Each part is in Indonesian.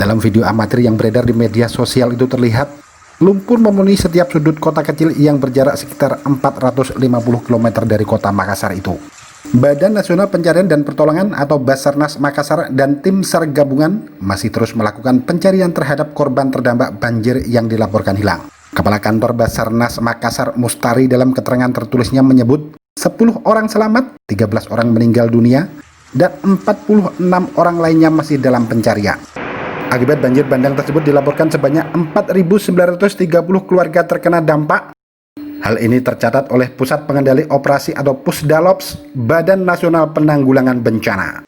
Dalam video amatir yang beredar di media sosial itu terlihat lumpur memenuhi setiap sudut kota kecil yang berjarak sekitar 450 km dari kota Makassar itu. Badan Nasional Pencarian dan Pertolongan atau Basarnas Makassar dan tim SAR gabungan masih terus melakukan pencarian terhadap korban terdampak banjir yang dilaporkan hilang. Kepala Kantor Basarnas Makassar Mustari dalam keterangan tertulisnya menyebut 10 orang selamat, 13 orang meninggal dunia, dan 46 orang lainnya masih dalam pencarian. Akibat banjir bandang tersebut dilaporkan sebanyak 4.930 keluarga terkena dampak. Hal ini tercatat oleh Pusat Pengendali Operasi atau Pusdalops, Badan Nasional Penanggulangan Bencana.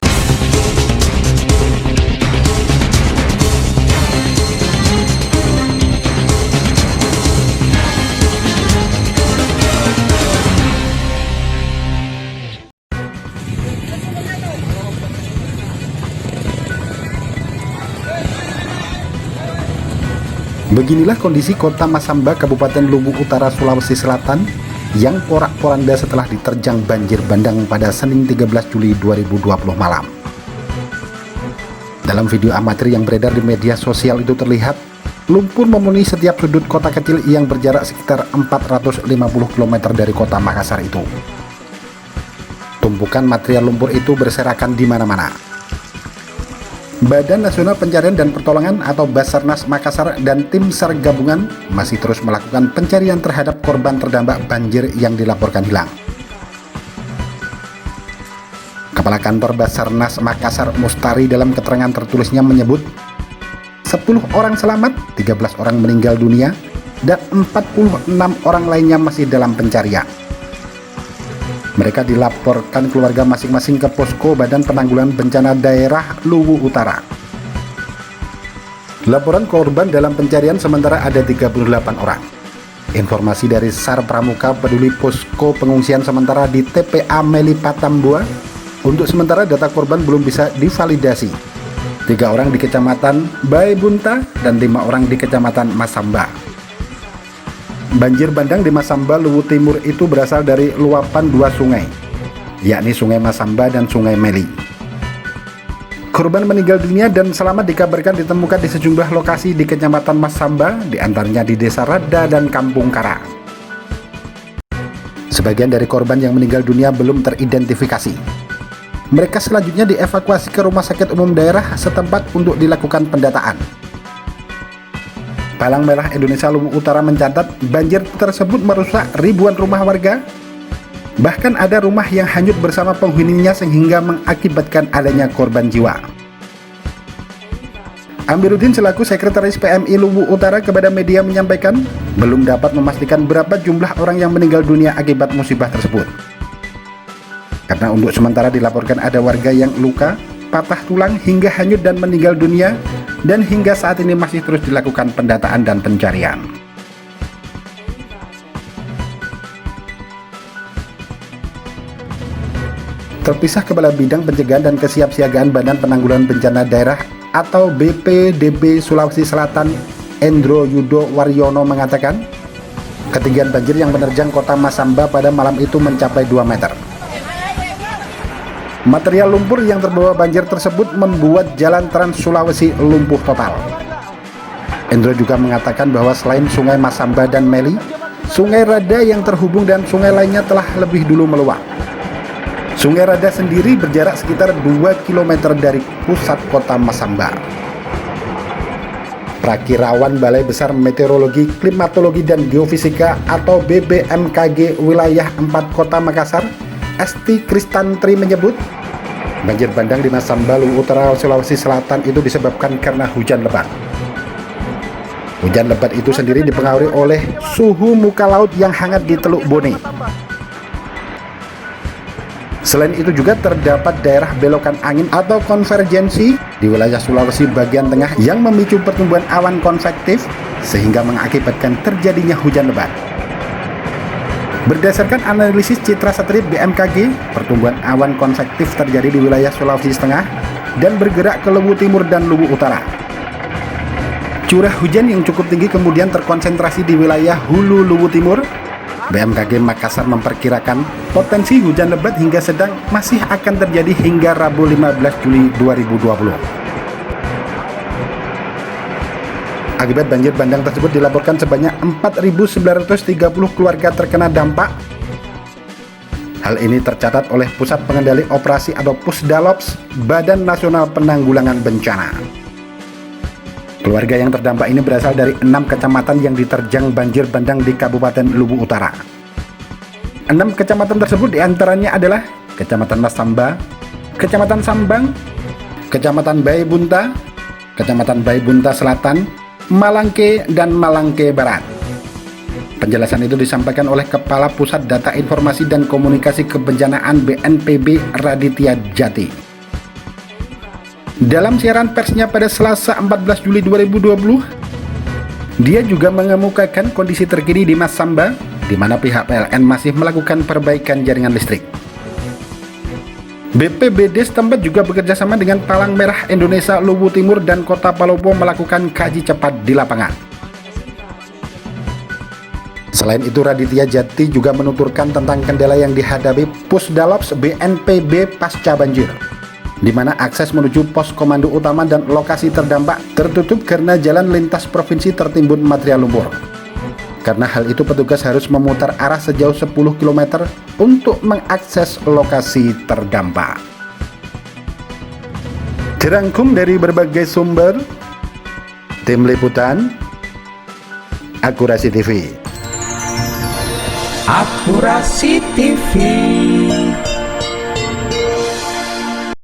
Beginilah kondisi kota Masamba, Kabupaten Luwu Utara, Sulawesi Selatan yang porak-poranda setelah diterjang banjir bandang pada Senin 13 Juli 2020 malam. Dalam video amatir yang beredar di media sosial itu terlihat lumpur memenuhi setiap sudut kota kecil yang berjarak sekitar 450 km dari kota Makassar itu. Tumpukan material lumpur itu berserakan di mana-mana. Badan Nasional Pencarian dan Pertolongan atau Basarnas Makassar dan tim SAR gabungan masih terus melakukan pencarian terhadap korban terdampak banjir yang dilaporkan hilang. Kepala Kantor Basarnas Makassar Mustari dalam keterangan tertulisnya menyebut 10 orang selamat, 13 orang meninggal dunia, dan 46 orang lainnya masih dalam pencarian. Mereka dilaporkan keluarga masing-masing ke Posko Badan Penanggulangan Bencana Daerah Luwu Utara. Laporan korban dalam pencarian sementara ada 38 orang. Informasi dari SAR Pramuka Peduli Posko Pengungsian Sementara di TPA Meli Patambua, untuk sementara data korban belum bisa divalidasi. 3 orang di Kecamatan Baebunta dan 5 orang di Kecamatan Masamba. Banjir bandang di Masamba, Luwu Timur itu berasal dari luapan 2 sungai, yakni Sungai Masamba dan Sungai Meli. Korban meninggal dunia dan selamat dikabarkan ditemukan di sejumlah lokasi di Kecamatan Masamba, diantaranya di Desa Rada dan Kampung Kara. Sebagian dari korban yang meninggal dunia belum teridentifikasi. Mereka selanjutnya dievakuasi ke Rumah Sakit Umum Daerah setempat untuk dilakukan pendataan. Palang Merah Indonesia Luwu Utara mencatat banjir tersebut merusak ribuan rumah warga. Bahkan ada rumah yang hanyut bersama penghuninya sehingga mengakibatkan adanya korban jiwa. Amiruddin selaku Sekretaris PMI Luwu Utara kepada media menyampaikan belum dapat memastikan berapa jumlah orang yang meninggal dunia akibat musibah tersebut. Karena untuk sementara dilaporkan ada warga yang luka, patah tulang hingga hanyut dan meninggal dunia, dan hingga saat ini masih terus dilakukan pendataan dan pencarian. Terpisah Kepala Bidang Pencegahan dan Kesiapsiagaan Badan Penanggulangan Bencana Daerah atau BPDB Sulawesi Selatan, Endro Yudo Waryono mengatakan, ketinggian banjir yang menerjang kota Masamba pada malam itu mencapai 2 meter. Material lumpur yang terbawa banjir tersebut membuat jalan Trans Sulawesi lumpuh total. Endro juga mengatakan bahwa selain Sungai Masamba dan Meli, Sungai Rada yang terhubung dan sungai lainnya telah lebih dulu meluap. Sungai Rada sendiri berjarak sekitar 2 km dari pusat kota Masamba. Prakirawan Balai Besar Meteorologi, Klimatologi dan Geofisika atau BBMKG Wilayah 4 Kota Makassar, Esti Kristantri menyebut, banjir bandang di Masamba, Luwu Utara, Sulawesi Selatan itu disebabkan karena hujan lebat. Hujan lebat itu sendiri dipengaruhi oleh suhu muka laut yang hangat di Teluk Bone. Selain itu juga terdapat daerah belokan angin atau konvergensi di wilayah Sulawesi bagian tengah yang memicu pertumbuhan awan konvektif sehingga mengakibatkan terjadinya hujan lebat. Berdasarkan analisis citra satelit BMKG, pertumbuhan awan konvektif terjadi di wilayah Sulawesi Tengah dan bergerak ke Luwu Timur dan Luwu Utara. Curah hujan yang cukup tinggi kemudian terkonsentrasi di wilayah Hulu Luwu Timur. BMKG Makassar memperkirakan potensi hujan lebat hingga sedang masih akan terjadi hingga Rabu 15 Juli 2020. Akibat banjir bandang tersebut dilaporkan sebanyak 4.930 keluarga terkena dampak. Hal ini tercatat oleh Pusat Pengendali Operasi atau Pusdalops, Badan Nasional Penanggulangan Bencana. Keluarga yang terdampak ini berasal dari 6 kecamatan yang diterjang banjir bandang di Kabupaten Lubu Utara. 6 kecamatan tersebut diantaranya adalah Kecamatan Masamba, Kecamatan Sambang, Kecamatan Baibunta, Kecamatan Baibunta Selatan, Malangke, dan Malangke Barat. Penjelasan itu disampaikan oleh Kepala Pusat Data Informasi dan Komunikasi Kebencanaan BNPB Raditya Jati. Dalam siaran persnya pada Selasa 14 Juli 2020, dia juga mengemukakan kondisi terkini di Masamba, di mana pihak PLN masih melakukan perbaikan jaringan listrik. BPBD setempat juga bekerja sama dengan Palang Merah Indonesia Luwu Timur dan Kota Palopo melakukan kaji cepat di lapangan. Selain itu, Raditya Jati juga menuturkan tentang kendala yang dihadapi Pusdalops BNPB pasca banjir, di mana akses menuju pos komando utama dan lokasi terdampak tertutup karena jalan lintas provinsi tertimbun material lumpur. Karena hal itu, petugas harus memutar arah sejauh 10 km untuk mengakses lokasi terdampak. Dirangkum dari berbagai sumber, tim liputan Akurasi TV. Akurasi TV.